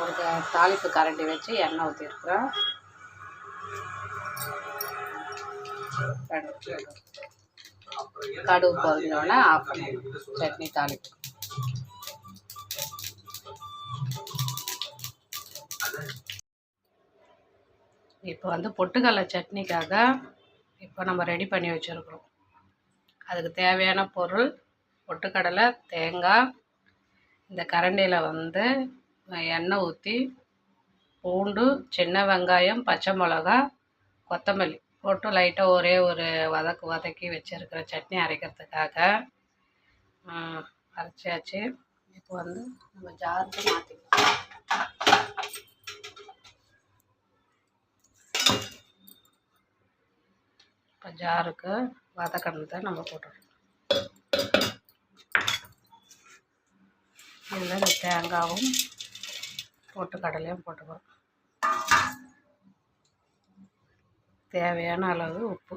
ஒரு தாளிப்பு கரண்டி வச்சு எண்ணெய் ஊற்றிருக்குறோம். கடுகு பொரிஞ்சோடனே ஆஃப் பண்ணிடணும். சட்னி தாளிப்பு. இப்போ வந்து பொட்டுக்கடலை சட்னிக்காக இப்போ நம்ம ரெடி பண்ணி வச்சுருக்குறோம். அதுக்கு தேவையான பொருள் பொட்டுக்கடலை, தேங்காய், இந்த கரண்டியில் வந்து எண்ணெய் ஊற்றி பூண்டு, சின்ன வெங்காயம், பச்சை மிளகா, கொத்தமல்லி போட்டு லைட்டாக ஒரே ஒரு வதக்கி வச்சுருக்கிற சட்னி அரைக்கிறதுக்காக அரைச்சாச்சு. இப்போ வந்து நம்ம ஜாருக்கு மாற்றிக்கலாம். இப்போ ஜாருக்கு வதக்கணத்தை நம்ம போட்டுடலாம். இதில் இந்த தேங்காயும் பொட்டுக்கடலையும் போட்டுக்கிறோம். தேவையான அளவு உப்பு.